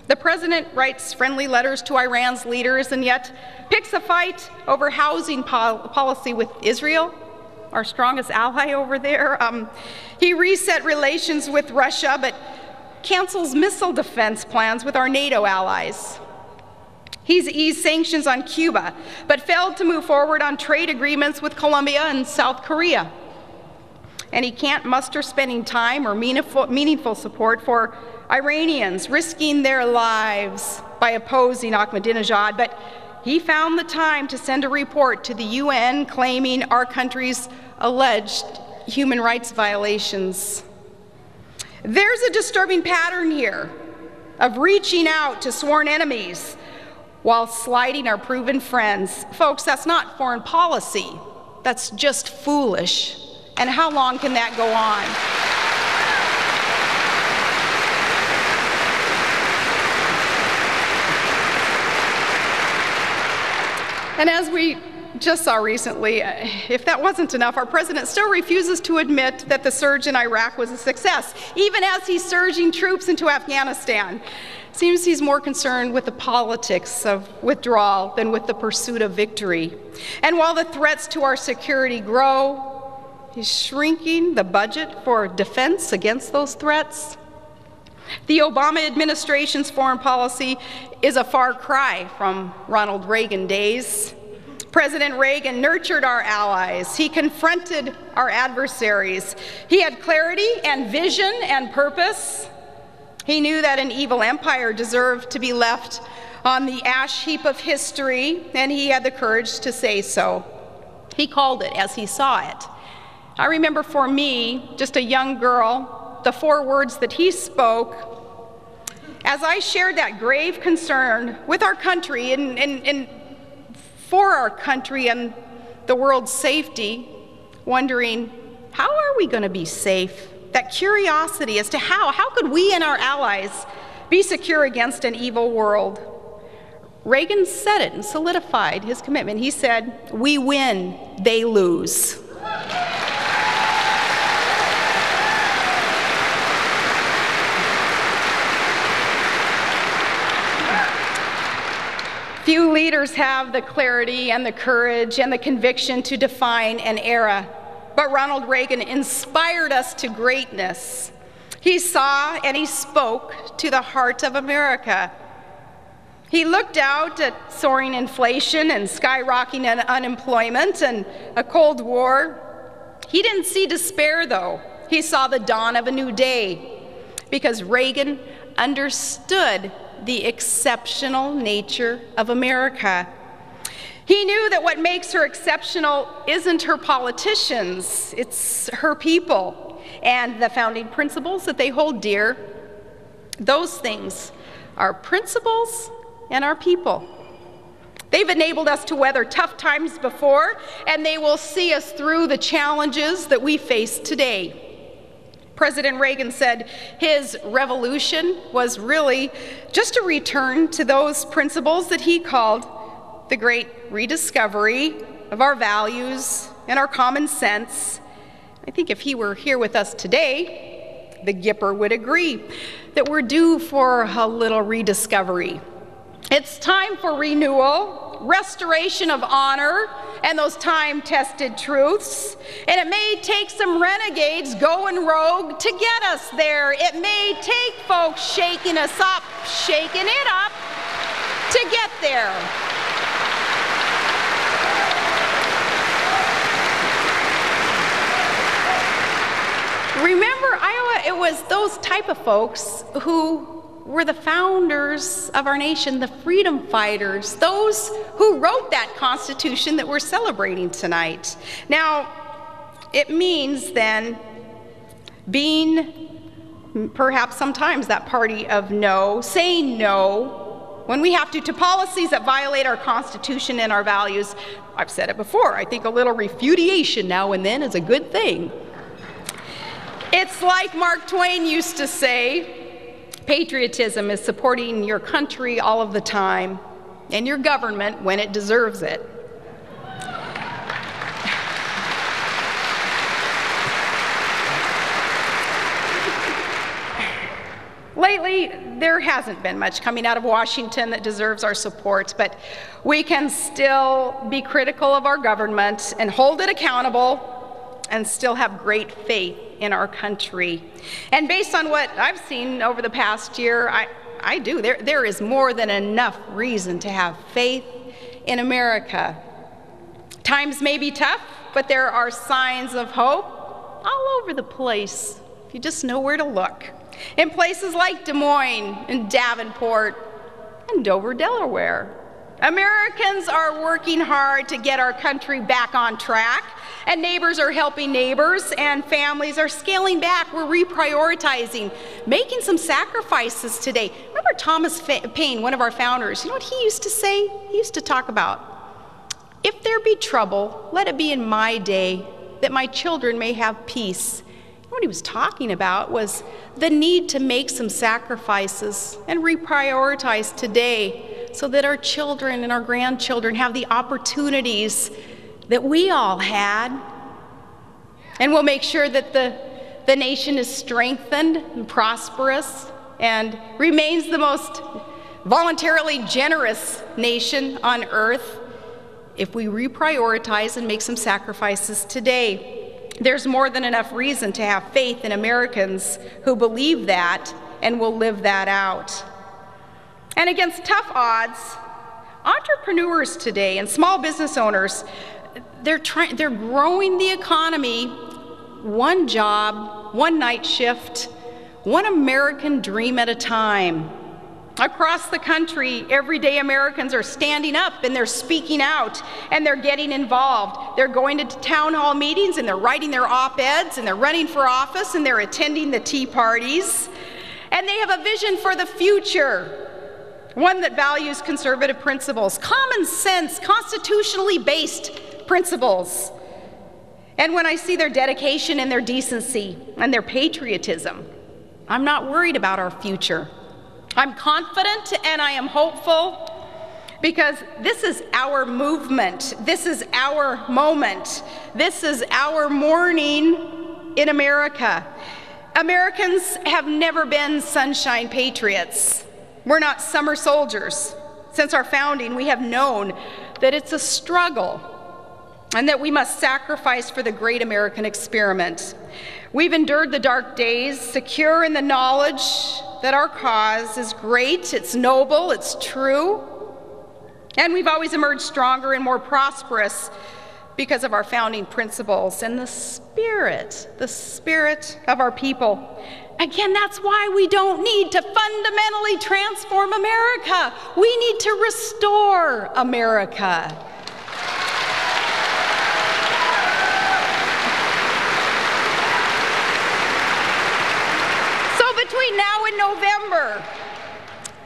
The president writes friendly letters to Iran's leaders and yet picks a fight over housing policy with Israel, our strongest ally over there. He reset relations with Russia, but cancels missile defense plans with our NATO allies. He's eased sanctions on Cuba, but failed to move forward on trade agreements with Colombia and South Korea. And he can't muster spending time or meaningful support for Iranians risking their lives by opposing Ahmadinejad, but he found the time to send a report to the UN claiming our country's alleged human rights violations. There's a disturbing pattern here of reaching out to sworn enemies while slighting our proven friends. Folks, that's not foreign policy. That's just foolish. And how long can that go on? And as we just saw recently, if that wasn't enough, our president still refuses to admit that the surge in Iraq was a success, even as he's surging troops into Afghanistan. Seems he's more concerned with the politics of withdrawal than with the pursuit of victory. And while the threats to our security grow, he's shrinking the budget for defense against those threats. The Obama administration's foreign policy is a far cry from Ronald Reagan days. President Reagan nurtured our allies. He confronted our adversaries. He had clarity and vision and purpose. He knew that an evil empire deserved to be left on the ash heap of history, and he had the courage to say so. He called it as he saw it. I remember for me, just a young girl, the 4 words that he spoke as I shared that grave concern with our country and for our country and the world's safety, wondering, how are we going to be safe? That curiosity as to how could we and our allies be secure against an evil world? Reagan said it and solidified his commitment. He said, "We win, they lose." Few leaders have the clarity and the courage and the conviction to define an era, but Ronald Reagan inspired us to greatness. He saw and he spoke to the heart of America. He looked out at soaring inflation and skyrocketing unemployment and a Cold War. He didn't see despair, though. He saw the dawn of a new day, because Reagan understood the exceptional nature of America. He knew that what makes her exceptional isn't her politicians, it's her people and the founding principles that they hold dear. Those things are principles and our people. They've enabled us to weather tough times before, and they will see us through the challenges that we face today. President Reagan said his revolution was really just a return to those principles that he called the great rediscovery of our values and our common sense. I think if he were here with us today, the Gipper would agree that we're due for a little rediscovery. It's time for renewal, restoration of honor, and those time-tested truths. And it may take some renegades going rogue to get us there. It may take folks shaking us up, shaking it up, to get there. Remember, Iowa, it was those type of folks who were the founders of our nation, the freedom fighters, those who wrote that Constitution that we're celebrating tonight. Now, it means then being perhaps sometimes that party of no, saying no when we have to policies that violate our Constitution and our values. I've said it before, I think a little refutation now and then is a good thing. It's like Mark Twain used to say, patriotism is supporting your country all of the time and your government when it deserves it. lately, there hasn't been much coming out of Washington that deserves our support, but we can still be critical of our government and hold it accountable and still have great faith in our country. And based on what I've seen over the past year, I do. There is more than enough reason to have faith in America. Times may be tough, but there are signs of hope all over the place, if you just know where to look. In places like Des Moines and Davenport and Dover, Delaware. Americans are working hard to get our country back on track, and neighbors are helping neighbors, and families are scaling back. We're reprioritizing, making some sacrifices today. Remember Thomas Paine, one of our founders, you know what he used to say? He used to talk about, if there be trouble, let it be in my day, that my children may have peace. What he was talking about was the need to make some sacrifices and reprioritize today so that our children and our grandchildren have the opportunities that we all had. And we'll make sure that the nation is strengthened and prosperous and remains the most voluntarily generous nation on earth if we reprioritize and make some sacrifices today. There's more than enough reason to have faith in Americans who believe that and will live that out. And against tough odds, entrepreneurs today and small business owners, they're growing the economy one job, one night shift, one American dream at a time. Across the country, everyday Americans are standing up and they're speaking out and they're getting involved. They're going to town hall meetings and they're writing their op-eds and they're running for office and they're attending the tea parties. And they have a vision for the future, one that values conservative principles, common sense, constitutionally based principles. And when I see their dedication and their decency and their patriotism, I'm not worried about our future. I'm confident and I am hopeful because this is our movement. This is our moment. This is our morning in America. Americans have never been sunshine patriots. We're not summer soldiers. Since our founding, we have known that it's a struggle and that we must sacrifice for the great American experiment. We've endured the dark days, secure in the knowledge that our cause is great, it's noble, it's true, and we've always emerged stronger and more prosperous because of our founding principles and the spirit of our people. Again, that's why we don't need to fundamentally transform America. We need to restore America. Between now and November,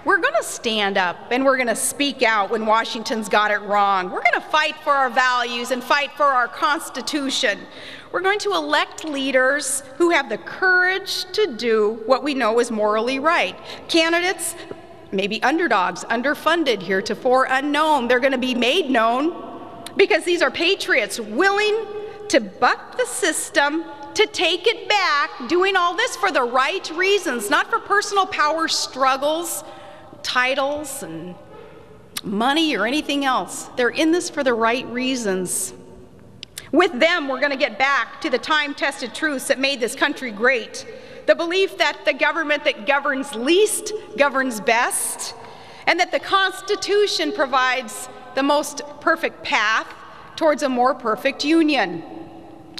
we're going to stand up and we're going to speak out when Washington's got it wrong. We're going to fight for our values and fight for our Constitution. We're going to elect leaders who have the courage to do what we know is morally right. Candidates, maybe underdogs, underfunded, heretofore unknown, they're going to be made known because these are patriots willing to buck the system, to take it back, doing all this for the right reasons, not for personal power struggles, titles, and money or anything else. They're in this for the right reasons. With them, we're going to get back to the time-tested truths that made this country great. The belief that the government that governs least governs best, and that the Constitution provides the most perfect path towards a more perfect union.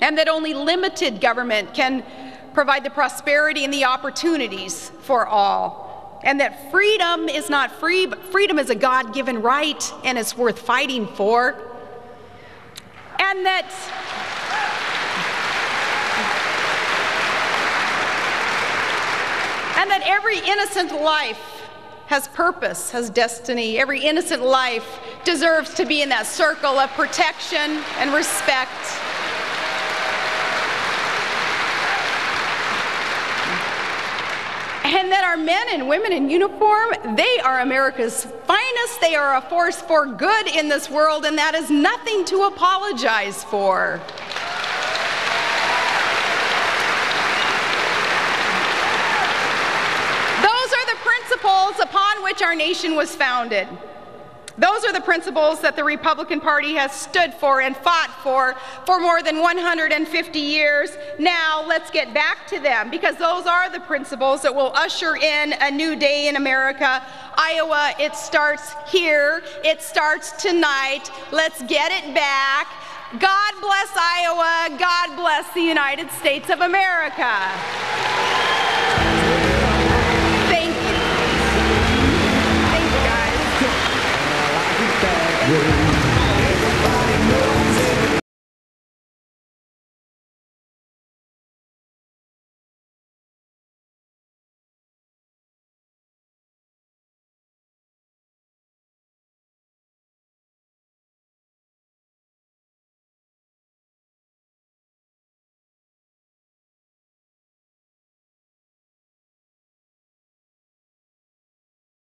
And that only limited government can provide the prosperity and the opportunities for all. And that freedom is not free, but freedom is a God-given right, and it's worth fighting for. And that every innocent life has purpose, has destiny. Every innocent life deserves to be in that circle of protection and respect. And that our men and women in uniform, they are America's finest. They are a force for good in this world, and that is nothing to apologize for. Those are which our nation was founded. Those are the principles that the Republican Party has stood for and fought for more than 150 years. Now let's get back to them, because those are the principles that will usher in a new day in America. Iowa, it starts here. It starts tonight. Let's get it back. God bless Iowa. God bless the United States of America.